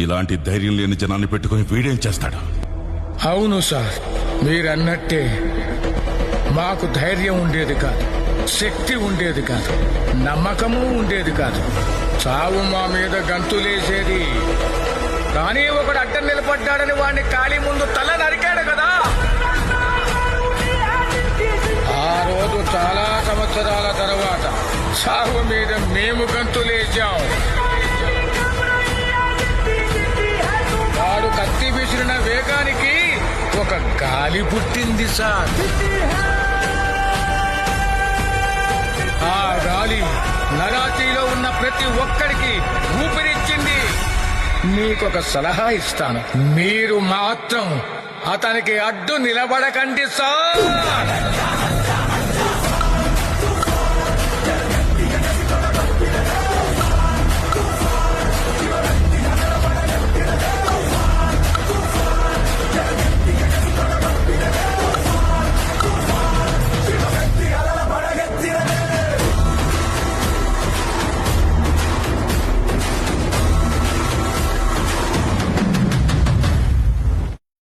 ఇలాంటి ధైర్యం లేని జనాన్ని పెట్టుకుని వీడేం చేస్తాడు? అవును సార్, మీరన్నట్టే మాకు ధైర్యం ఉండేది కాదు, శక్తి ఉండేది కాదు, నమ్మకము ఉండేది కాదు. చావు మా మీద గంతులేసేది. కానీ ఒకడు అడ్డం నిలబడ్డాడని వాడిని ఖాళీ ముందు తల నరికాడు కదా. ఆ రోజు చాలా సంవత్సరాల తర్వాత చావు మీద మేము గంతులేసాం. వాడు కత్తి విసిరిన వేగానికి ఒక గాలి పుట్టింది సార్. ఆ గాలి నరాతిలో ఉన్న ప్రతి ఒక్కడికి ఊపిరిచ్చింది. మీకొక సలహా ఇస్తాను, మీరు మాత్రం అతనికి అడ్డు నిలబడకండి సార్.